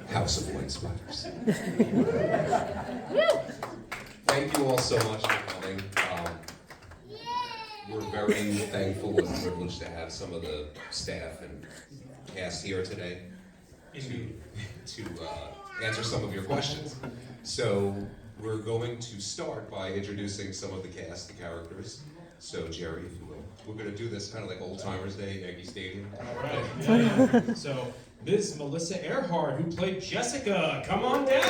House of White Spiders. Thank you all so much for coming. We're very thankful and privileged to have some of the staff and cast here today to answer some of your questions. So we're going to start by introducing some of the cast, the characters. So Jerry, if you will. We're going to do this kind of like Old Timers Day, Yankee Stadium. All right. Yeah. So Ms. Melissa Earhart, who played Jessica, come on down.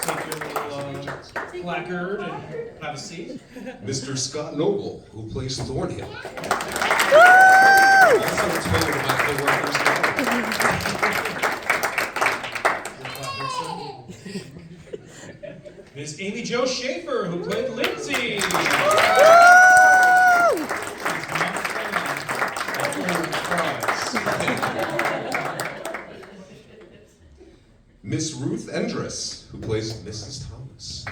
Take your little placard and have a seat. Mr. Scott Noble, who plays Thornhill. Also told my coworkers. Ms. Amy Jo Schaefer, who played Lindsay. Miss Ruth Endress, who plays Mrs. Thomas.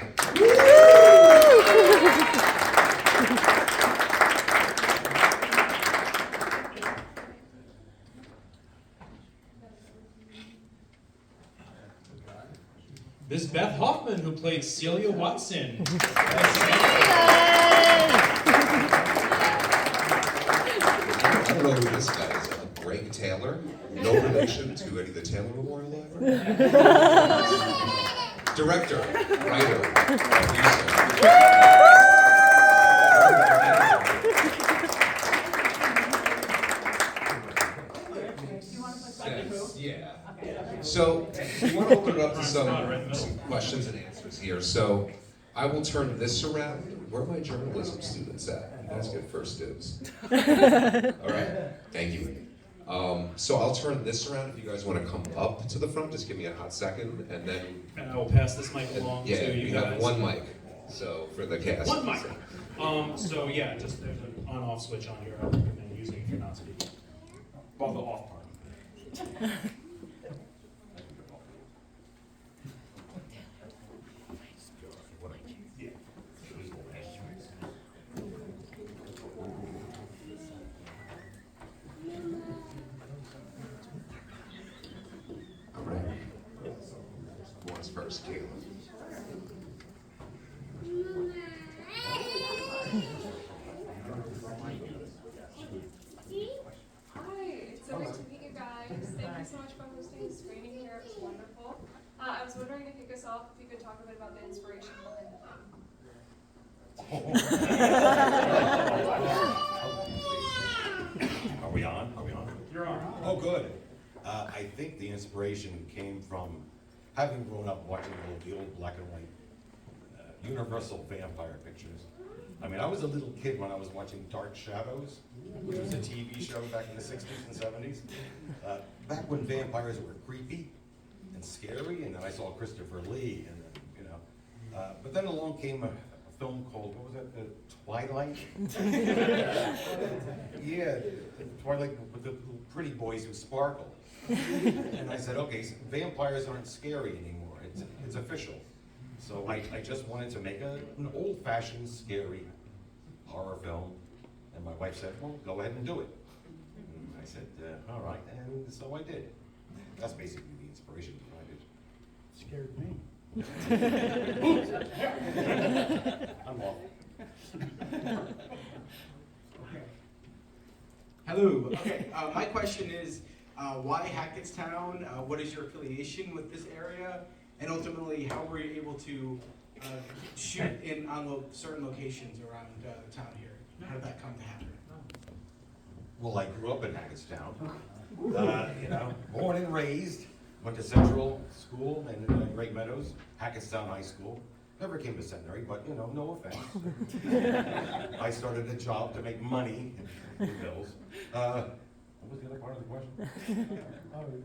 Miss Beth Hoffman, who played Celia Watson. I don't know who this guy is. Greg Taylor. No relation to any of the Taylor Memorial Library. Director, writer, producer. Yeah. So we want to open it up to some questions and answers here. So I will turn this around. Where are my journalism students at? You guys get first dibs. All right. Thank you. So I'll turn this around if you guys want to come up to the front. Just give me a hot second, and then. And I will pass this mic along to you guys. Yeah, we have one mic. So for the cast. One mic. So yeah, just there's an on-off switch on here. I recommend using if you're not speaking. Well, the off part. First, Caleb. Hi, it's so nice to meet you guys. Thank you so much for hosting the screening here. It was wonderful. I was wondering to kick us off if you could talk a bit about the inspiration behind the film. Are we on? You're on. Oh, good. I think the inspiration came from having grown up watching the old black and white Universal vampire pictures. I mean, I was a little kid when I was watching Dark Shadows, which was a TV show back in the 60s and 70s. Back when vampires were creepy and scary, and then I saw Christopher Lee, and then, you know. But then along came a film called, what was that, Twilight? Yeah, Twilight with the pretty boys who sparkle. And I said, okay, so vampires aren't scary anymore. It's official. So I just wanted to make an old-fashioned, scary horror film. And my wife said, well, go ahead and do it. And I said, all right, and so I did. That's basically the inspiration behind it. Scared me. I'm off. Hello. Okay. My question is, why Hackettstown? What is your affiliation with this area? And ultimately, how were you able to shoot on certain locations around the town here? How did that come to happen? Well, I grew up in Hackettstown. You know, born and raised. Went to Central School in Great Meadows, Hackettstown High School. Never came to Centenary, but you know, no offense. I started a job to make money and pay bills. What was the other part of the question? How did you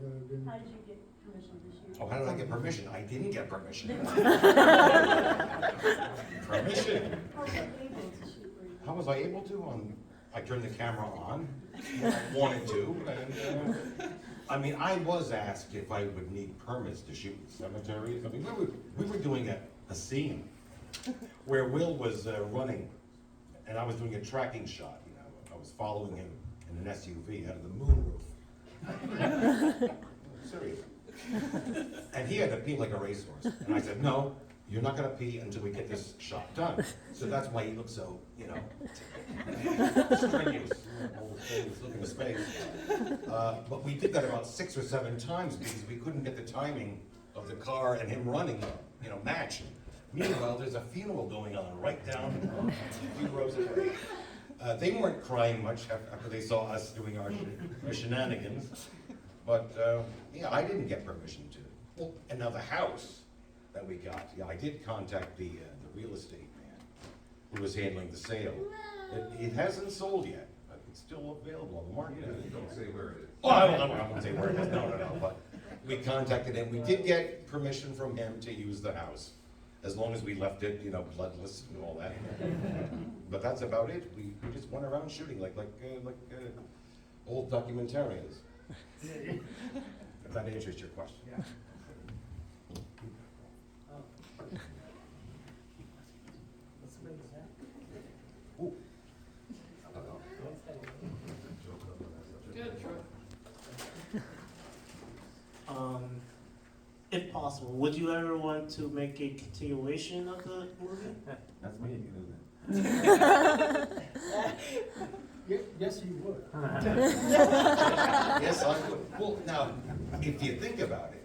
get permission to shoot? Oh, how did I get permission? I didn't get permission. Permission. How were you able to shoot where you How was I able to? I turned the camera on. I wanted to. And, I mean, I was asked if I would need permits to shoot in cemeteries. I mean, we were doing a scene where Will was running, and I was doing a tracking shot, you know, was following him in an SUV out of the moonroof. Serious. And he had to pee like a racehorse. And I said, no, you're not gonna pee until we get this shot done. So that's why he looked so, strenuous. He's looking at space. But we did that about 6 or 7 times because we couldn't get the timing of the car and him running, match. Meanwhile, there's a funeral going on right down a few rows away. They weren't crying much after they saw us doing our shenanigans. But, I didn't get permission to. Well, and now the house that we got, I did contact the real estate man who was handling the sale. It hasn't sold yet, but it's still available on the market. Don't say where it is. Oh, I won't say where it is, no, but we contacted him. We did get permission from him to use the house, as long as we left it, bloodless and all that. But that's about it. We just went around shooting like old documentarians. If that answers your question. Yeah. Ooh. Good, if possible, would you ever want to make a continuation of the movie? That's me, you can do that. Yes, you would. Yes, I would. Well, now, if you think about it,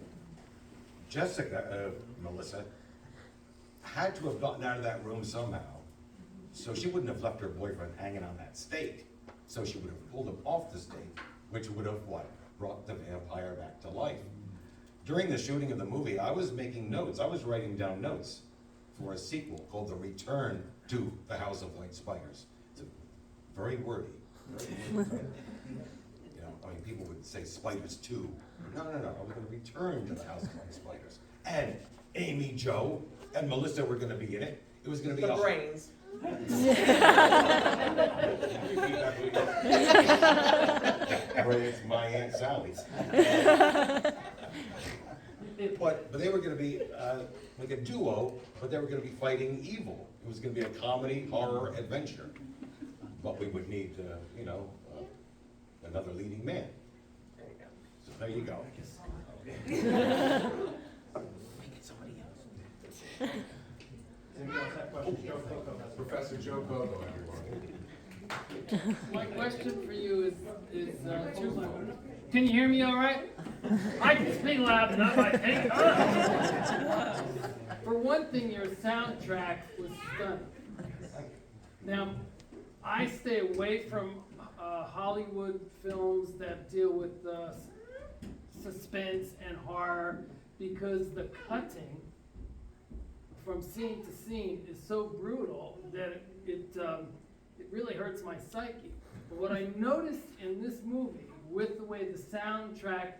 Jessica, Melissa, had to have gotten out of that room somehow. So she wouldn't have left her boyfriend hanging on that stake. So she would have pulled him off the stake, which would have, brought the vampire back to life. During the shooting of the movie, I was making notes. I was writing down notes for a sequel called The Return to the House of White Spiders. It's very wordy. People would say Spiders 2. No, we're gonna return to the House of White Spiders. And Amy, Joe, and Melissa were gonna be in it. It was gonna be The brains. Brains, my Aunt Sally's. But they were gonna be like a duo, but they were gonna be fighting evil. It was gonna be a comedy, horror, adventure. But we would need, another leading man. So there you go. Professor Joe Bogo, everyone. My question for you is twofold. Can you hear me all right? I can speak loud enough, I think. For one thing, your soundtrack was stunning. Now, I stay away from Hollywood films that deal with suspense and horror because the cutting from scene to scene is so brutal that it really hurts my psyche. But what I noticed in this movie, with the way the soundtrack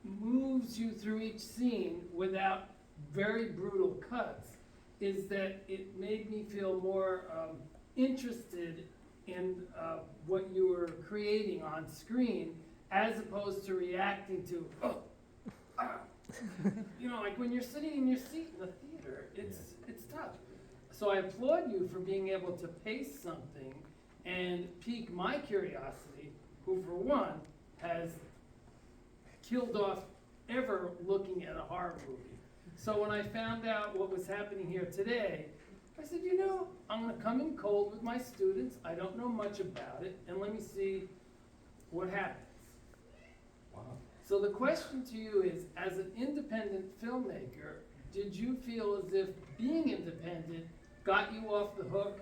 moves you through each scene without very brutal cuts, is that it made me feel more interested in what you were creating on screen, as opposed to reacting to, like when you're sitting in your seat in the theater, it's tough. So I applaud you for being able to pace something and pique my curiosity, who for one has killed off ever looking at a horror movie. So when I found out what was happening here today, I said, I'm gonna come in cold with my students, I don't know much about it, and let me see what happens. Wow. So the question to you is, as an independent filmmaker, did you feel as if being independent got you off the hook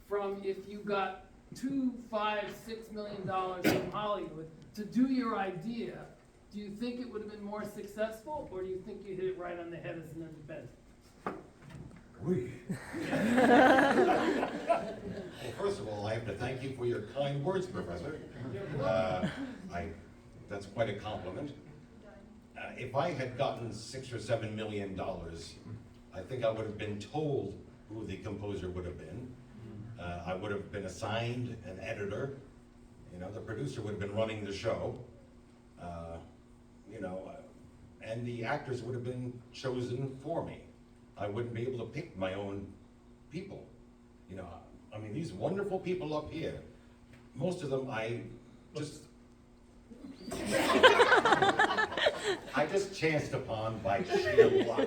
from if you got $2, $5, $6 million from Hollywood to do your idea? Do you think it would have been more successful, or do you think you hit it right on the head as an independent? Well, first of all, I have to thank you for your kind words, Professor. That's quite a compliment. If I had gotten $6 or $7 million, I think I would have been told who the composer would have been. I would have been assigned an editor. The producer would have been running the show. And the actors would have been chosen for me. I wouldn't be able to pick my own people. These wonderful people up here, Most of them I just chanced upon by sheer luck.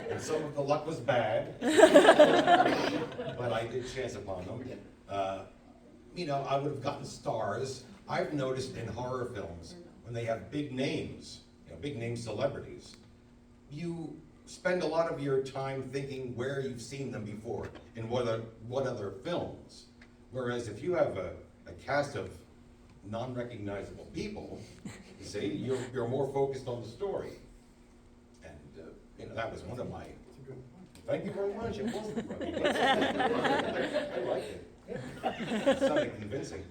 And some of the luck was bad, but I did chance upon them. You know, I would have gotten stars. I've noticed in horror films, when they have big names, you know, big name celebrities, you spend a lot of your time thinking where you've seen them before, in what other films. Whereas if you have a cast of non-recognizable people, you see, you're more focused on the story. And you know, that was one of my. Thank you very much. It wasn't right. I like it. It sounded convincing.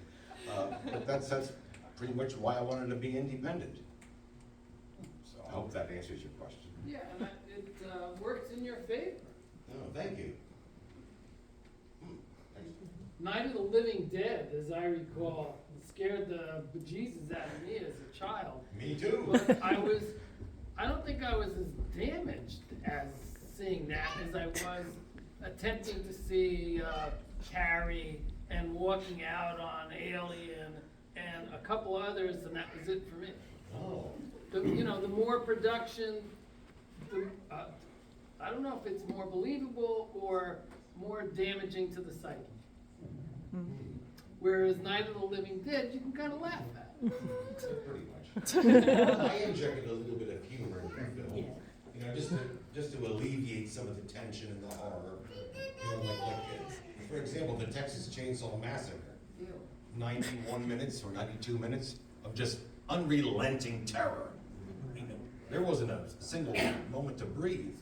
But that's pretty much why I wanted to be independent. So I hope that answers your question. Yeah, and it works in your favor. Oh, thank you. Night of the Living Dead, as I recall, scared the bejesus out of me as a child. Me too. But I don't think I was as damaged as seeing that as I was attempting to see Carrie and walking out on Alien and a couple others, and that was it for me. Oh. You know, the more production, I don't know if it's more believable or more damaging to the psyche. Whereas Night of the Living Dead, you can kind of laugh at. Pretty much. I injected a little bit of humor in the film, you know, just to alleviate some of the tension and the horror. You know, like for example, the Texas Chainsaw Massacre. 91 minutes or 92 minutes of just unrelenting terror. You know, there wasn't a single moment to breathe.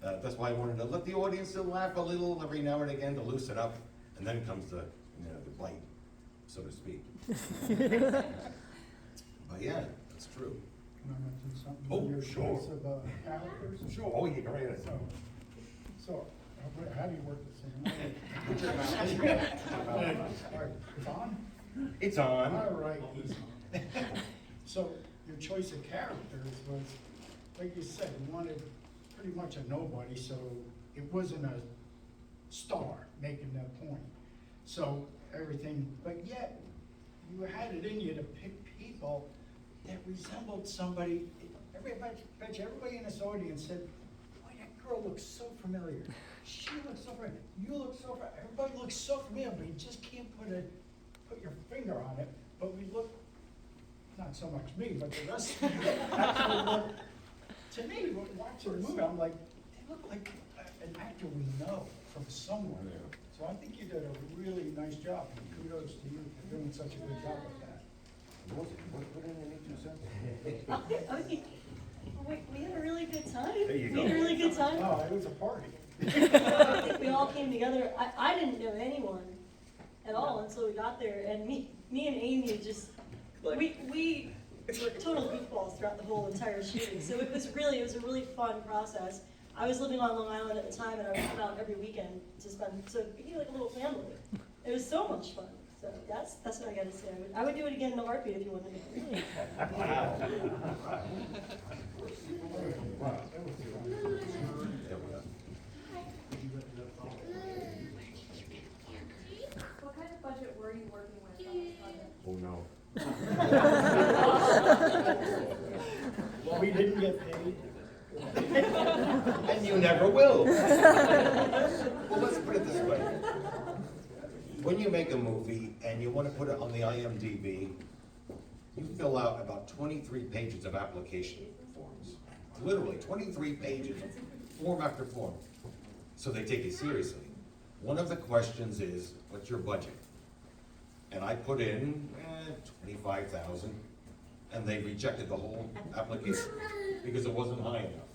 That's why I wanted to let the audience laugh a little every now and again to loosen up, and then comes the, you know, the bite, so to speak. But yeah, that's true. Can I mention something? Oh, Your sure. choice of characters? Sure. Oh, you can write it. So, how do you work this in? Put your mouth. All right, it's on? It's on. All right, easy. So, your choice of characters was, like you said, you wanted pretty much a nobody, so it wasn't a star making that point. So, everything, but yet, you had it in you to pick people that resembled somebody. Everybody in this audience said, boy, that girl looks so familiar. She looks so familiar. You look so familiar. Everybody looks so familiar, but you just can't put your finger on it. But we look, not so much me, but the rest of you actually look, to me, when watching the movie, I'm like, they look like an actor we know from somewhere. So I think you did a really nice job. Kudos to you for doing such a good job with that. What in any 2 cents? We had a really good time. There you We go. had a really good time. Oh, it was a party. I think we all came together. I didn't know anyone at all until we got there, and me and Amy just, we were total goofballs throughout the whole entire shooting. So it was a really fun process. I was living on Long Island at the time, and I would come out every weekend to spend, so we became like a little family. It was so much fun. So that's what I gotta say. I would do it again in a heartbeat if you wanted me to. What kind of budget were you working with on this project? Oh, no. We didn't get paid. And you never will. Well, let's put it this way. When you make a movie and you want to put it on the IMDb, you fill out about 23 pages of application forms. Literally, 23 pages, form after form. So they take it seriously. One of the questions is, what's your budget? And I put in 25,000, and they rejected the whole application because it wasn't high enough.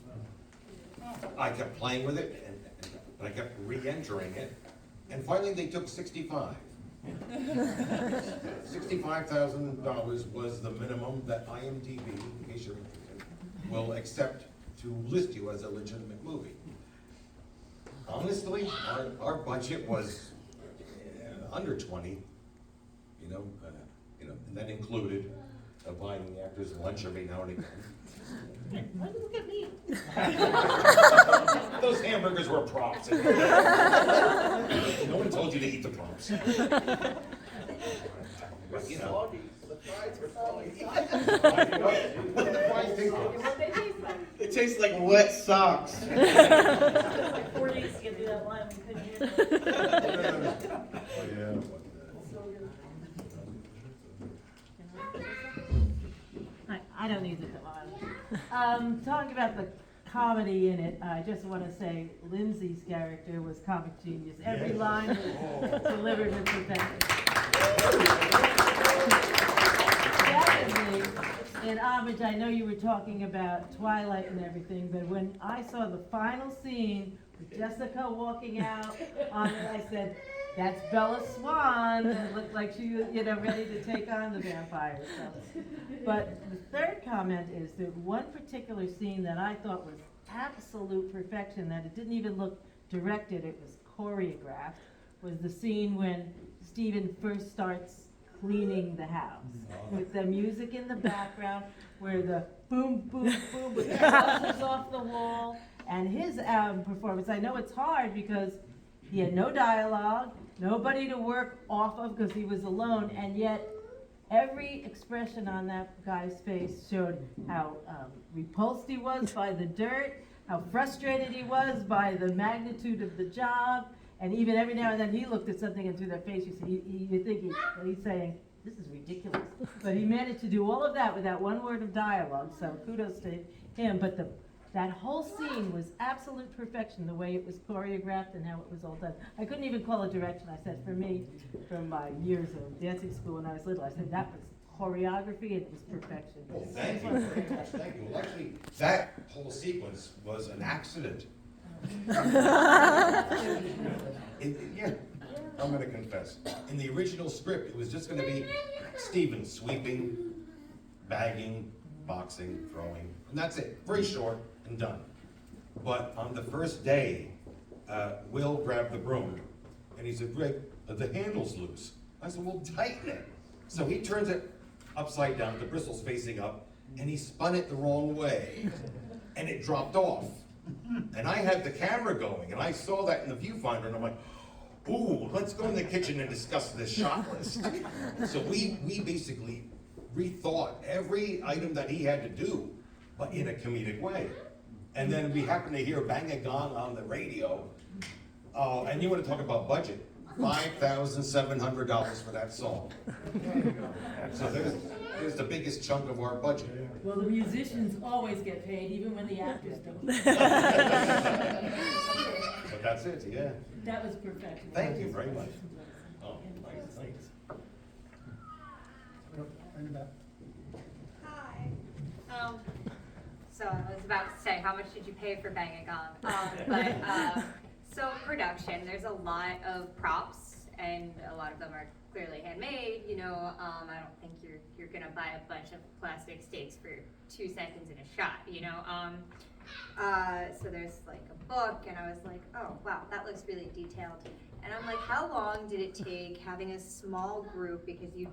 I kept playing with it, and I kept re-entering it, and finally they took 65. $65,000 was the minimum that IMDb, in case you're interested, will accept to list you as a legitimate movie. Honestly, our budget was under 20, and that included buying the actors lunch every now and again. Why do you look at me? Those hamburgers were props. No one told you to eat the props. What they taste like. It tastes like wet socks. It took like 4 days to get through that line, we couldn't handle it. So good. I don't need to go on. Talking about the comedy in it, I just want to say Lindsay's character was comic genius. Every line was delivered with perfection. Secondly, in homage, I know you were talking about Twilight and everything, but when I saw the final scene with Jessica walking out on it, I said, that's Bella Swan. It looked like she was, ready to take on the vampires. So. But the third comment is that one particular scene that I thought was absolute perfection, that it didn't even look directed, it was choreographed, was the scene when Stephen first starts cleaning the house with the music in the background, where the boom, boom, boom, with the buzzers off the wall, and his performance. I know it's hard because he had no dialogue, nobody to work off of because he was alone, and yet every expression on that guy's face showed how repulsed he was by the dirt, how frustrated he was by the magnitude of the job, and even every now and then he looked at something and through their face you think he's saying, this is ridiculous. But he managed to do all of that without one word of dialogue, so kudos to him. But that whole scene was absolute perfection, the way it was choreographed and how it was all done. I couldn't even call it direction. I said, for me, from my years of dancing school when I was little, I said that was choreography, it was perfection. Well, thank you very much, thank you. Well, actually, that whole sequence was an accident. Yeah, I'm gonna confess. In the original script, it was just gonna be Stephen sweeping, bagging, boxing, throwing, and that's it. Very short and done. But on the first day, Will grabbed the broom, and he said, Greg, the handle's loose. I said, well, tighten it. So he turns it upside down, the bristle's facing up, and he spun it the wrong way, and it dropped off. And I had the camera going, and I saw that in the viewfinder, and I'm like, ooh, let's go in the kitchen and discuss this shot list. So we basically rethought every item that he had to do, but in a comedic way. And then we happened to hear Bang a Gong on the radio, and you want to talk about budget, $5,700 for that song. So there's the biggest chunk of our budget. Well, the musicians always get paid, even when the actors don't. But that's it, yeah. That was perfection. Thank you very much. Oh, thanks. In the back. Hi. So I was about to say, how much did you pay for Bang a Gong? So production, there's a lot of props, and a lot of them are clearly handmade. I don't think you're gonna buy a bunch of plastic steaks for 2 seconds in a shot. So there's like a book, and I was like, oh wow, that looks really detailed. And I'm like, how long did it take having a small group, because you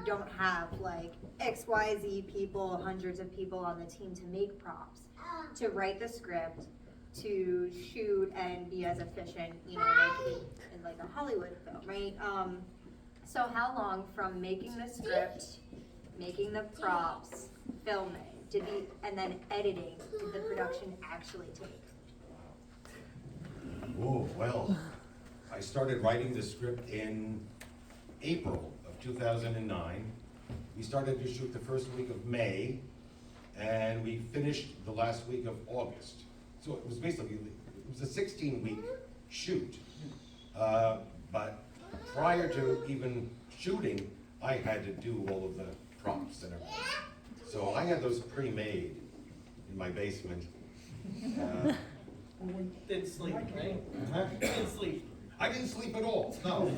don't have like XYZ people, hundreds of people on the team to make props, to write the script, to shoot and be as efficient, like in like a Hollywood film, right? So how long from making the script, making the props, filming, and then editing, did the production actually take? Oh, well, I started writing the script in April of 2009. We started to shoot the first week of May, and we finished the last week of August. So it was basically, it was a 16-week shoot. But prior to even shooting, I had to do all of the props and everything. So I had those pre-made in my basement. Didn't sleep, right? Huh? Didn't sleep. I didn't sleep at all, no.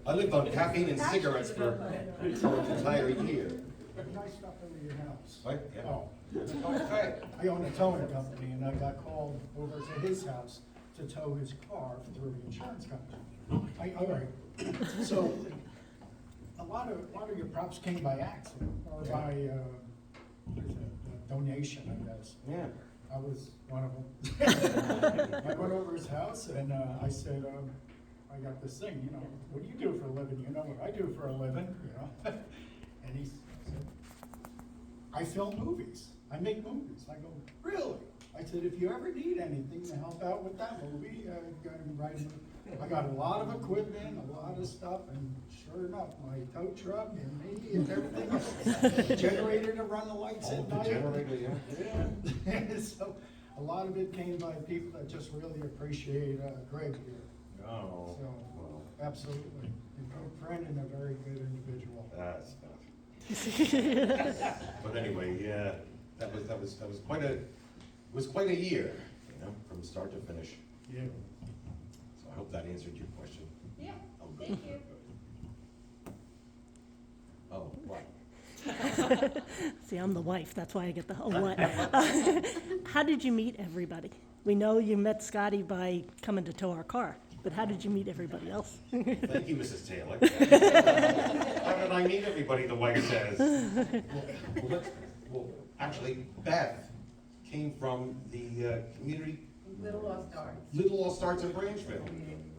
I lived on caffeine and cigarettes for an entire year. Can I stop over your house? What? Yeah. Oh. Okay. I own a towing company, and I got called over to his house to tow his car through the insurance company. All right. So a lot of your props came by accident or by what is it, donation, I guess. Yeah. I was one of them. I went over his house and I said, I got this thing, what do you do for a living? You know what I do for a living, And he said, I film movies. I make movies. I go, really? I said, if you ever need anything to help out with that movie, go and write it. I got a lot of equipment, a lot of stuff, and sure enough, my tow truck and me and everything else. Generator to run the lights at The night. generator, yeah. Yeah. So a lot of it came by people that just really appreciate Greg here. Oh, So, well, absolutely. And good friend and a very good individual. that's not. But anyway, yeah, that was quite a year, you know, from start to finish. Yeah. So I hope that answered your question. Yeah, Oh, good. thank you. Oh, what? See, I'm the wife, that's why I get the whole what. How did you meet everybody? We know you met Scotty by coming to tow our car, but how did you meet everybody else? Thank you, Mrs. Taylor. How did I meet everybody, the wife says? Well, actually, Beth came from the community. Little Lost Arts. Little Lost Arts in Branchville.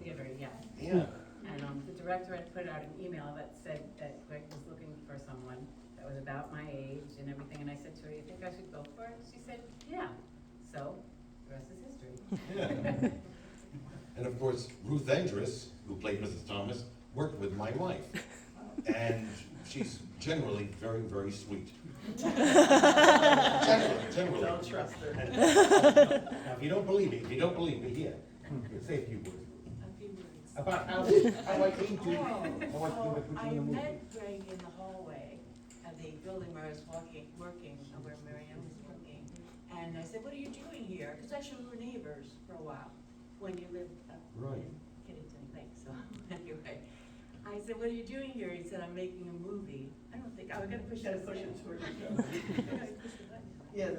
Theater, yeah. Yeah. And the director had put out an email that said that Greg was looking for someone that was about my age and everything, and I said to her, you think I should go for it? She said, yeah. So, the rest is history. Yeah. And of course, Ruth Endress, who played Mrs. Thomas, worked with my wife. And she's generally very, very sweet. Generally. Don't trust her. Now, if you don't believe me, here, say a few words. A few words. About how I came to, I met Greg in the hallway of the building where I was working, where Marianne was working. And I said, what are you doing here? Because actually we were neighbors for a while when you lived up Right. in Hackettstown, so anyway. I said, what are you doing here? He said, I'm making a movie. I don't think, I'm gonna push this. Push it towards you. Yeah.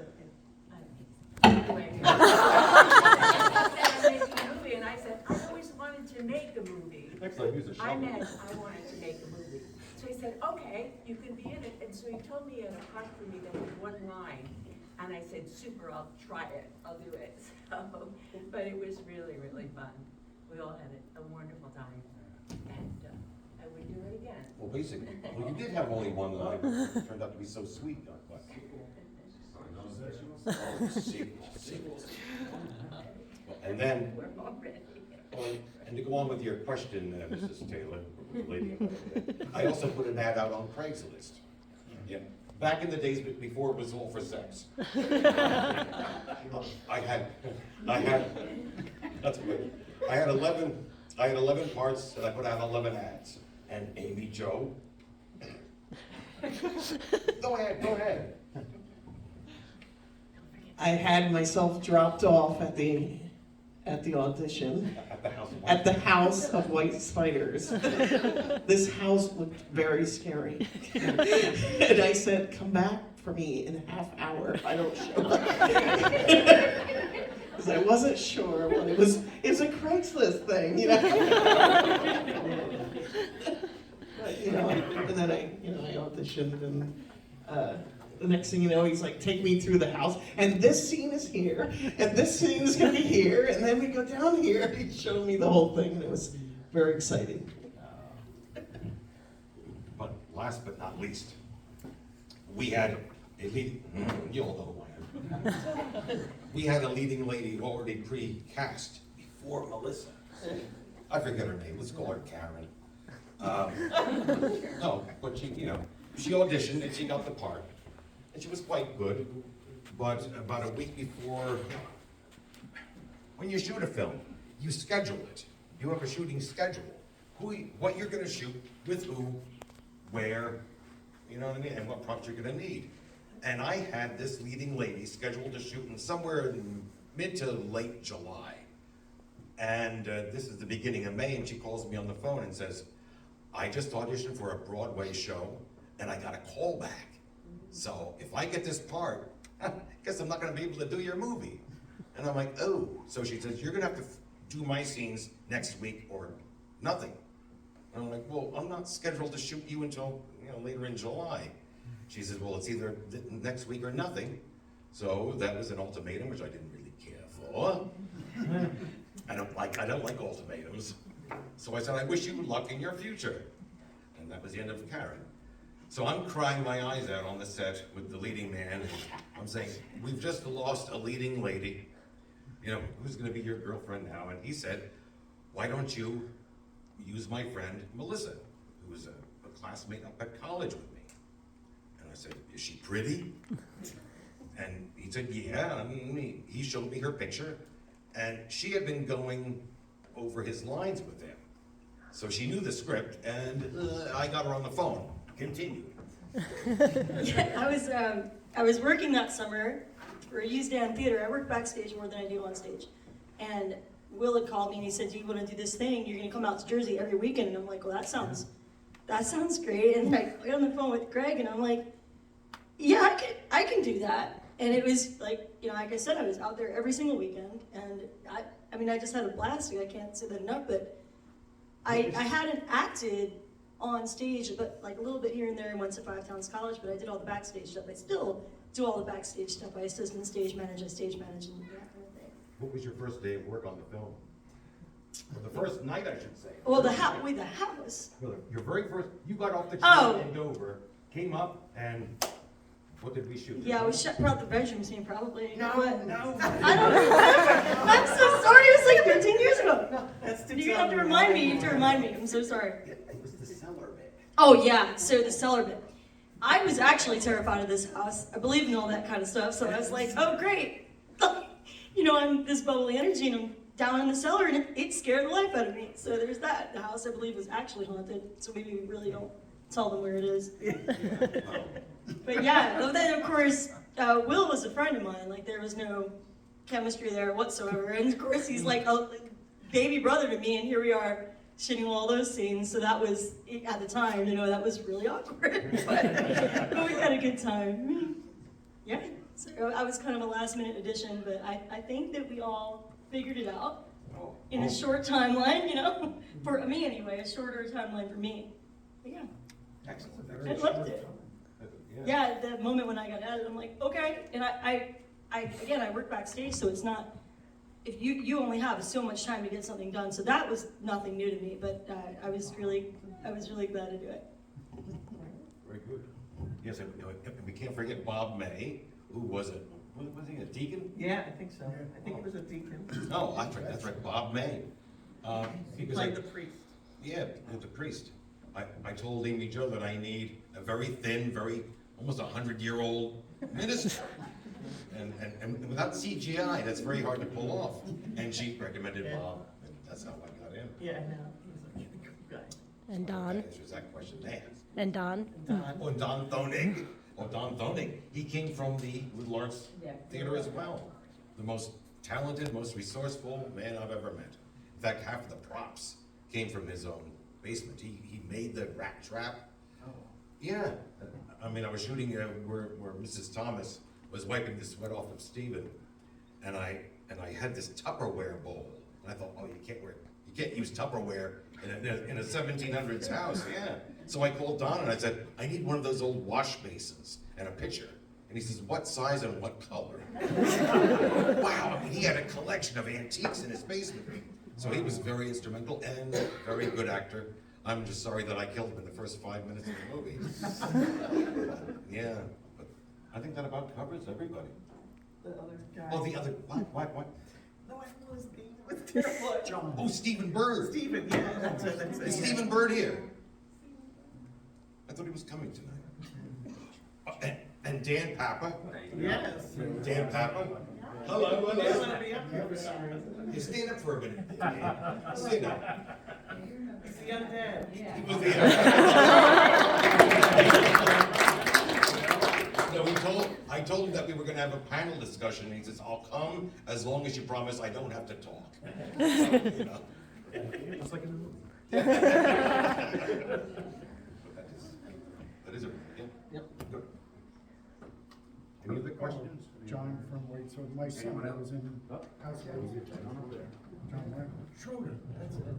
Anyway. I'm making a movie, and I said, I always wanted to make a movie. Next time, use a shovel. I wanted to make a movie. So he said, okay, you can be in it. And so he told me in a part for me that was one line. And I said, super, I'll try it, I'll do it. So, but it was really, really fun. We all had a wonderful time. And I would do it again. Well, basically, well, you did have only one line, but it turned out to be so sweet. And then, We're all ready. well, and to go on with your question, Mrs. Taylor, lady, I also put an ad out on Craigslist. Yeah, back in the days before it was all for sex. I had, that's good. I had 11 parts, and I put out 11 ads. And Amy Jo, go ahead. I had myself dropped off at the audition At the House of at the House of White Spiders. This house looked very scary. And I said, come back for me in a half hour if I don't show up. Because I wasn't sure what it was. It was a Craigslist thing, you know. But, you know, and then I auditioned, and the next thing you know, he's like, take me through the house, and this scene is here, and this scene is gonna be here, and then we go down here. He showed me the whole thing, and it was very exciting. But last but not least, we had a leading, you all know who I am. We had a leading lady already pre-cast before Melissa. I forget her name, let's call her Karen. No, but she auditioned and she got the part. And she was quite good, but about a week before, when you shoot a film, you schedule it. You have a shooting schedule. What you're gonna shoot, with who, where, you know what I mean, and what props you're gonna need. And I had this leading lady scheduled to shoot in somewhere in mid to late July. And this is the beginning of May, and she calls me on the phone and says, I just auditioned for a Broadway show, and I got a call back. So if I get this part, I guess I'm not gonna be able to do your movie. And I'm like, oh. So she says, you're gonna have to do my scenes next week or nothing. And I'm like, well, I'm not scheduled to shoot you until later in July. She says, well, it's either next week or nothing. So that was an ultimatum, which I didn't really care for. I don't like ultimatums. So I said, I wish you luck in your future. And that was the end of Karen. So I'm crying my eyes out on the set with the leading man. I'm saying, we've just lost a leading lady. You know, who's gonna be your girlfriend now? And he said, why don't you use my friend Melissa, who was a classmate up at college with me? And I said, is she pretty? And he said, yeah. And he showed me her picture. And she had been going over his lines with him. So she knew the script, and I got her on the phone. Continue. Yeah, I was working that summer for a used Dan theater. I work backstage more than I do on stage. And Will had called me and he said, do you want to do this thing? You're going to come out to Jersey every weekend. And I'm like, well, that sounds great. And I got on the phone with Greg and I'm like, yeah, I can do that. And it was like, you know, like I said, I was out there every single weekend. And I mean, I just had a blast. I can't say that enough, but I hadn't acted on stage, but like a little bit here and there. I went to Five Towns College, but I did all the backstage stuff. I still do all the backstage stuff. I assistant stage manage, and that kind of thing. What was your first day of work on the film? Or the first night, I should say. Well, the house. Well, your very first, you got off the Oh. train in Dover, came up, and what did we shoot? Yeah, we shut out the bedroom scene probably. No. I don't know. I'm so sorry. It was like 13 years ago. No, that's the You're gonna have to remind me. You have to remind me. I'm so sorry. It was the cellar bit. Oh yeah, so the cellar bit. I was actually terrified of this house. I believe in all that kind of stuff, so I was like, oh great. You know, I'm this bubbly energy and I'm down in the cellar and it scared the life out of me. So there's that. The house I believe was actually haunted, so maybe we really don't tell them where it is. But yeah, but then of course, Will was a friend of mine. Like there was no chemistry there whatsoever. And of course he's like a baby brother to me and here we are shooting all those scenes, so that was, at the time, you know, that was really awkward, but we had a good time. Yeah, so I was kind of a last minute addition, but I think that we all figured it out in a short timeline, you know, for me anyway, a shorter timeline for me. But yeah, Excellent. I loved it. Yeah, the moment when I got added, I'm like, okay, and I work backstage, so it's not, if you only have so much time to get something done, so that was nothing new to me. But I was really glad to do it. Very good. Yes, and we can't forget Bob May, who was he a deacon? Yeah, I think so. I think it was a deacon. No, that's right, Bob May. He played the priest. Yeah, the priest. I told Amy Jo that I need a very thin, almost 100-year-old minister. And without CGI, that's very hard to pull off. And she recommended Bob, and that's how I got in. Yeah, I know. He's a really good guy. And Don. That answers that question there. And Don. Oh, and Don Thonig. Oh, Don Thonig. He came from the Lawrence Theater as well. The most talented, most resourceful man I've ever met. In fact, half of the props came from his own basement. He made the rat trap. Oh. Yeah. I mean, I was shooting where Mrs. Thomas was wiping the sweat off of Stephen, and I had this Tupperware bowl, and I thought, oh, you can't use Tupperware in a 1700s house, yeah. So I called Don and I said, I need one of those old wash basins and a pitcher. And he says, what size and what color? Wow, I mean, he had a collection of antiques in his basement. So he was very instrumental and a very good actor. I'm just sorry that I killed him in the first 5 minutes of the movie. Yeah, but I think that about covers everybody. The other guy. Oh, the other, what? No, I know his name. What's terrible? John. Oh, Stephen Bird. Stephen, yeah, that's it. Is Yeah. Stephen Bird here? I thought he was coming tonight. And Dan Papa. Yes. Dan Papa. Hello, He's hello. gonna be up here for some reason. Hey, stand up for a minute. Stand up. He's the young dad. He was No, I told him that we were gonna have a panel discussion, and he says, I'll come as long as you promise I don't have to talk. So, you know. It's like in the movie. That is a, yeah. Yep. Good. Any other questions? John from Waitsfield, my son, I was in house. John Michael Schroeder, that's it.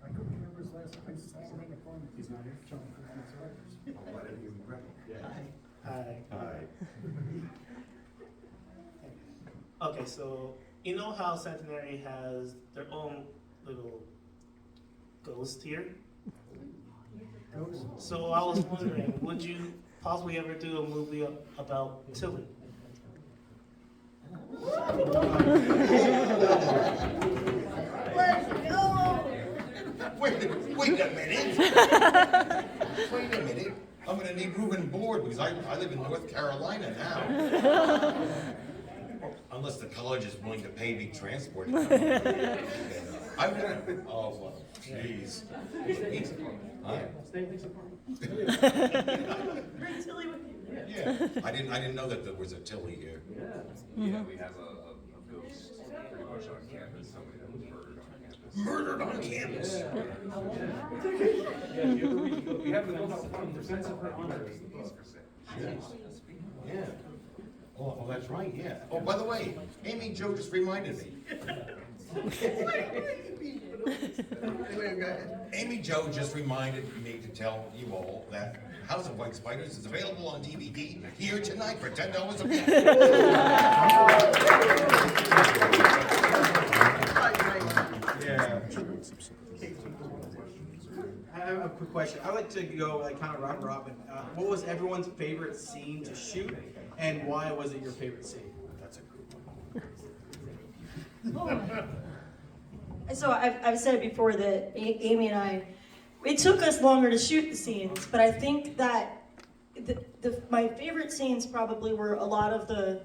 I couldn't remember his last name, I just saw him on the phone. He's not here. John from I'll let him grab it. Hi. Okay, so you know how Centenary has their own little ghost here? So I was wondering, would you possibly ever do a movie about Tilly? Wait a minute. Wait a minute. I'm gonna need room and board because I live in North Carolina now. Unless the college is willing to pay me transport. I'm gonna, oh, well, jeez. Huh? Bring Tilly with you. Yeah, I didn't know that there was a Tilly here. Yeah, we have a ghost pretty much on campus, somebody that was murdered on campus. Murdered on campus? We have the most 1% of her honor is the book. Yeah. Oh, that's right, yeah. Oh, by the way, Amy Jo just reminded me. Amy Jo just reminded me to tell you all that House of White Spiders is available on DVD here tonight for $10 a piece. Yeah. I have a quick question. I like to go like kind of round robin. What was everyone's favorite scene to shoot, and why was it your favorite scene? That's a good one. So I've said before that Amy and I, it took us longer to shoot the scenes, but I think that my favorite scenes probably were a lot of the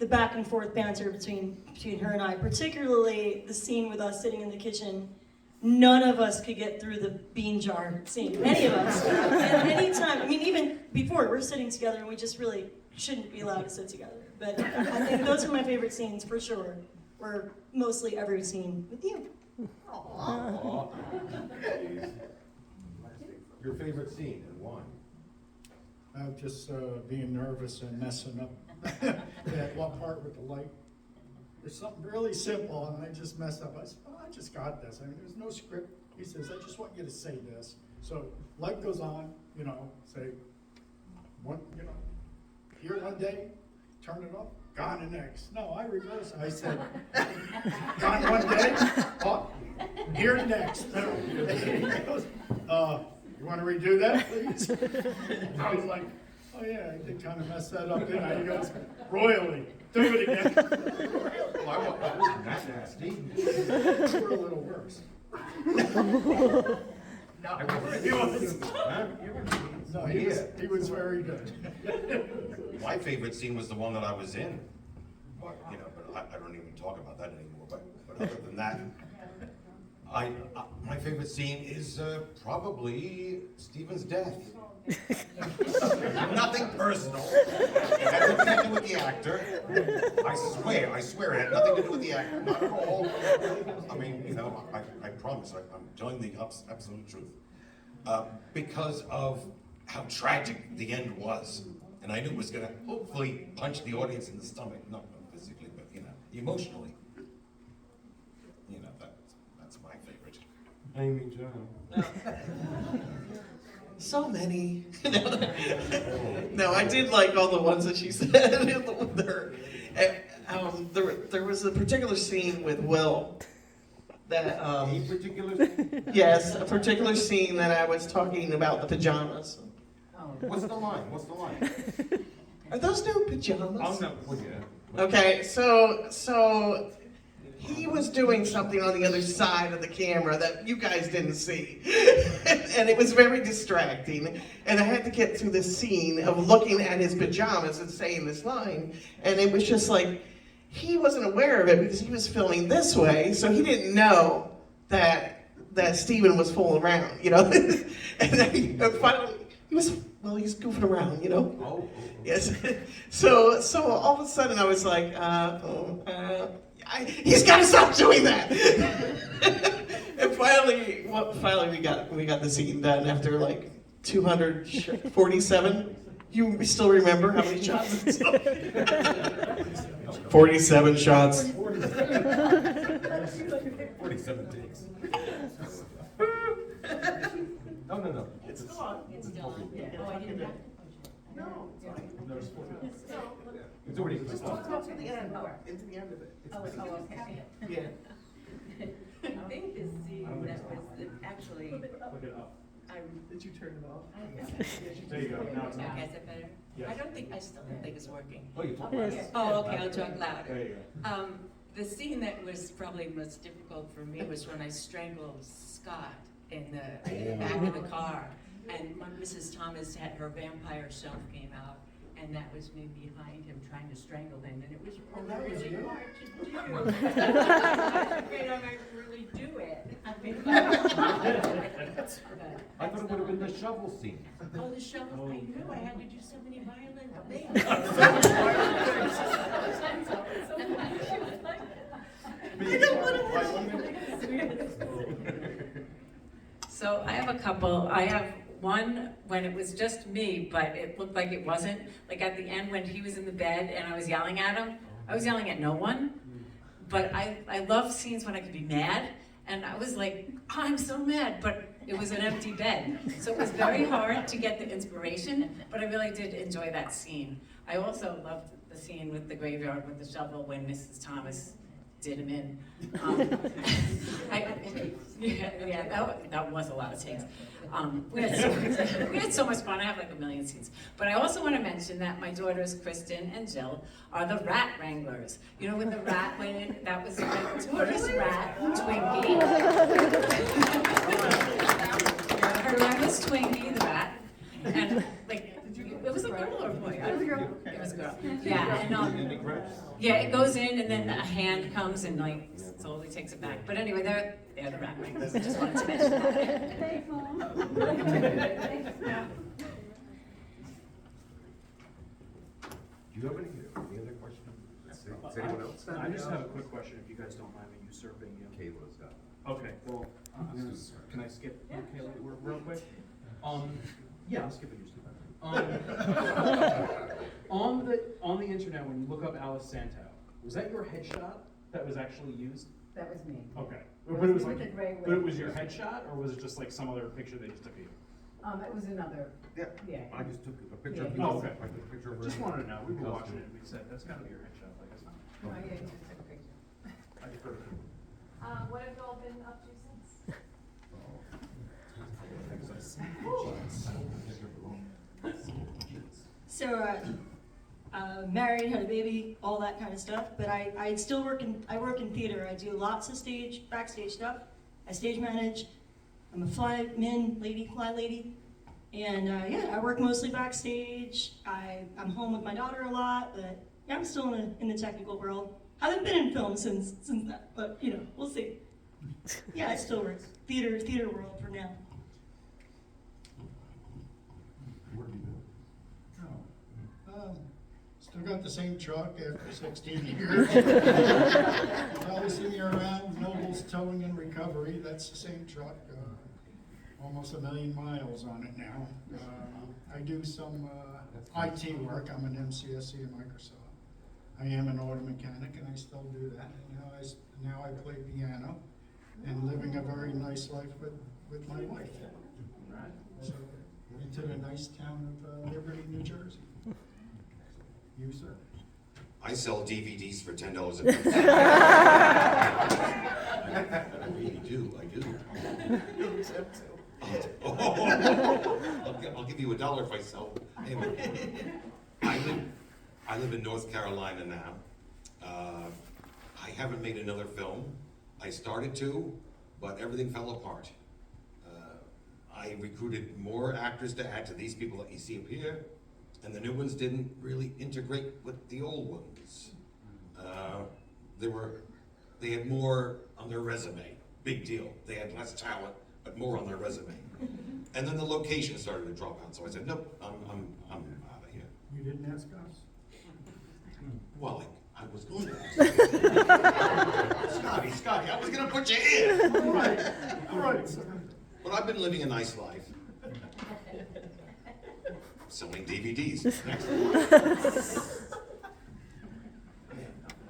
back and forth banter between her and I, particularly the scene with us sitting in the kitchen. None of us could get through the bean jar scene, any of us. And anytime, I mean, even before, we're sitting together and we just really shouldn't be allowed to sit together. But I think those are my favorite scenes for sure, were mostly every scene with you. Aww. Your favorite scene and why? Just being nervous and messing up that one part with the light. There's something really simple and I just messed up. I said, oh, I just got this. I mean, there's no script. He says, I just want you to say this. So light goes on, say, one, here one day, turn it off, gone the next. No, I reverse. I said, gone one day, oh, here next. He goes, you want to redo that, please? I was like, oh yeah, I did kind of mess that up, didn't I? He goes, royally, do it again. Well, I wasn't that nasty. You were a little worse. He was very good. My favorite scene was the one that I was in. But I don't even talk about that anymore. But other than that, my favorite scene is probably Stephen's death. Nothing personal. It had nothing to do with the actor. I swear, it had nothing to do with the actor. Not at all. I mean, I promise, I'm telling the absolute truth. Because of how tragic the end was. And I knew it was going to hopefully punch the audience in the stomach. Not physically, but, emotionally. That's my favorite. Amy Jo. So many. No, I did like all the ones that she said. There was a particular scene with Will that A particular scene? yes, a particular scene that I was talking about the pajamas. What's the line? Are those new pajamas? Oh, no. Well, yeah. Okay, so he was doing something on the other side of the camera that you guys didn't see. And it was very distracting. And I had to get through this scene of looking at his pajamas and saying this line. And it was just like, he wasn't aware of it because he was filming this way, so he didn't know that Stephen was fooling around, And then finally, he's goofing around, Oh. Yes. So all of a sudden I was like, he's got to stop doing that. And finally we got the scene done after like 247. You still remember how many shots? 47 shots. 47 takes. No. It's done. Yeah. Oh, I didn't know. No. It's already. Just talk to the end. Into the end of it. Okay. Yeah. I think the scene that was actually, Did you turn it off? There you go. Now it's on. Okay, is that better? Yes. I still don't think it's working. Oh, you talk It about is. it. Oh, okay, I'll talk louder. There you go. The scene that was probably most difficult for me was when I strangled Scott in the back of the car. And Mrs. Thomas had her vampire self came out, and that was me behind him trying to strangle him, and it was really hard to do. I was afraid I might really do it. I thought it would have been the shovel scene. Oh, the shovel, I knew I had to do so many violent things. So I have a couple. I have one when it was just me, but it looked like it wasn't. Like at the end when he was in the bed and I was yelling at him, I was yelling at no one. But I love scenes when I can be mad. And I was like, oh, I'm so mad, but it was an empty bed. So it was very hard to get the inspiration, but I really did enjoy that scene. I also loved the scene with the graveyard with the shovel when Mrs. Thomas did him in. That was a lot of takes. We had so much fun. I have like a million scenes. But I also want to mention that my daughters, Kristen and Jill, are the rat wranglers. You know, when the rat went in, that was my daughter's rat, Twinkie. Her name was Twinkie, the rat. And like, it was a girl or a boy? It was a girl. It was a girl. Yeah, and yeah, it goes in and then a hand comes and like slowly takes it back. But anyway, they're the rat wranglers. I just wanted to mention that. Thanks, Mom. Do you have any other questions? Does anyone else? I just have a quick question, if you guys don't mind me usurping you. Kayla's got. Okay, well, can I skip Kayla real quick? Yeah, I'll skip it usually. On the internet, when you look up Alice Santo, was that your headshot that was actually used? That was me. Okay, It but it was was with like, the gray but it wig. was your headshot, or was it just like some other picture they just took of you? It was another. Yeah, Yeah. I just took a picture of Yeah. you. Oh, okay. I took a picture of her. Just wanted to know. We were Costume. watching it, and we said that's got to be your headshot. Like it's not. Oh, yeah, you just took a picture. I defer to you. What have y'all been up to since? So, married, had a baby, all that kind of stuff. But I still work in theater. I do lots of backstage stuff. I stage manage. I'm a fly lady. And yeah, I work mostly backstage. I'm home with my daughter a lot, but yeah, I'm still in the technical world. Haven't been in film since that, but you know, we'll see. Yeah, I still work theater world for now. Where have you been? Still got the same truck after 16 years. You probably see me around Noble's Towing and Recovery. That's the same truck. Almost 1 million miles on it now. I do some IT work. I'm an MCSE at Microsoft. I am an auto mechanic and I still do that. Now I play piano and living a very nice life with my wife. So, into the nice town of Liberty, New Jersey. You, sir? I sell DVDs for $10 a piece. I do. I'll give you $1 if I sell them. Anyway, I live in North Carolina now. I haven't made another film. I started to, but everything fell apart. I recruited more actors to add to these people that you see up here, and the new ones didn't really integrate with the old ones. They had more on their resume. Big deal. They had less talent, but more on their resume. And then the location started to drop out. So I said, nope, I'm out of here. You didn't ask us? Well, I was going to ask. Scotty, I was going to put you in. All right. But I've been living a nice life. Selling DVDs. Next.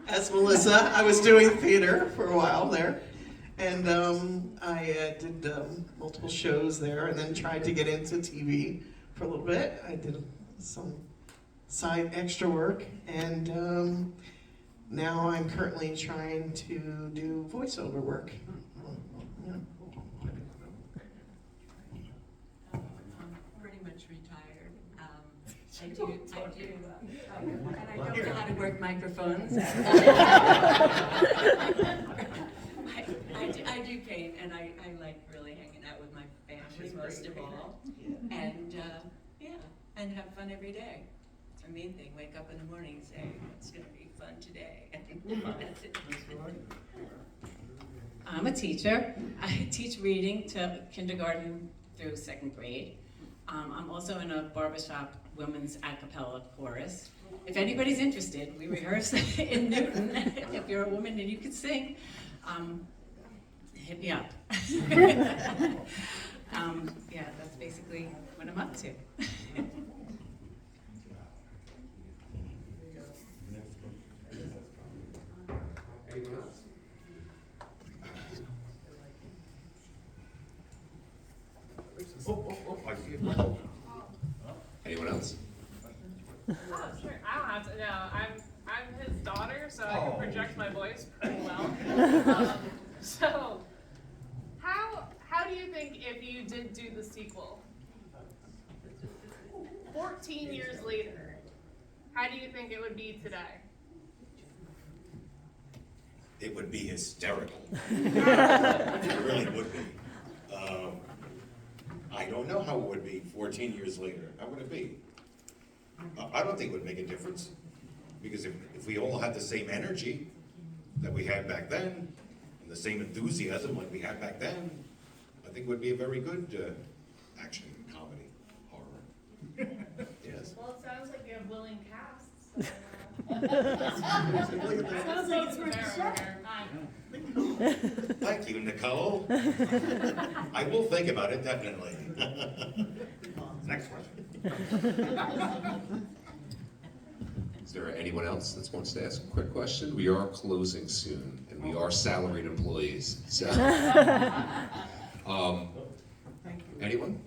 As Melissa, I was doing theater for a while there, and I did multiple shows there, and then tried to get into TV for a little bit. I did some side extra work, and now I'm currently trying to do voiceover work. Yeah. You have any questions? I just have a quick question. If you guys don't mind me usurping you. Kayla's got. Oh, Okay, well, I just have a quick question. If you guys don't mind me usurping you. Kayla's got. As Melissa, I was doing theater for a while there, and I did multiple shows there, and then tried to get into TV for a little bit. I did some side extra work, and now I'm currently trying to do voiceover work. I do, and I don't know how to work microphones. I do paint, and I like really hanging out with my family most of all. And, yeah, and have fun every day. It's our main thing, wake up in the morning and say, it's gonna be fun today. That's it. I'm a teacher. I teach reading to kindergarten through 2nd grade. I'm also in a barbershop women's a cappella chorus. If anybody's interested, we rehearse in Newton. If you're a woman and you can sing, hit me up. Yeah, that's basically what I'm up to. Anyone else? I see it. Anyone else? Oh, sure. I don't have to. No, I'm his daughter, so I can project my voice pretty well. So, how do you think if you did do the sequel, 14 years later, how do you think it would be today? It would be hysterical. It really would be. I don't know how it would be 14 years later. How would it be? I don't think it would make a difference. Because if we all had the same energy that we had back then, and the same enthusiasm like we had back then, I think it would be a very good action comedy, horror. Yes. Well, it sounds like you have willing casts. Sounds like it's worth a shot. Thank you, Nicole. I will think about it, definitely. Next question. Is there anyone else that wants to ask a quick question? We are closing soon, and we are salaried employees, so. Anyone?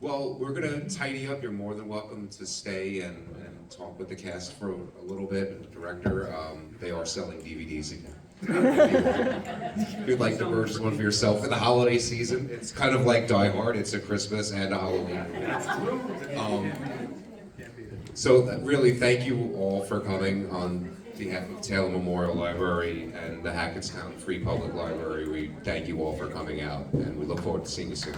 Well, we're gonna tidy up. You're more than welcome to stay and talk with the cast for a little bit, and the director. They are selling DVDs again. If you'd like to purchase one for yourself for the holiday season, it's kind of like Die Hard. It's a Christmas and a Halloween movie. So really, thank you all for coming on behalf of Taylor Memorial Library and the Hackettstown Free Public Library. We thank you all for coming out, and we look forward to seeing you soon.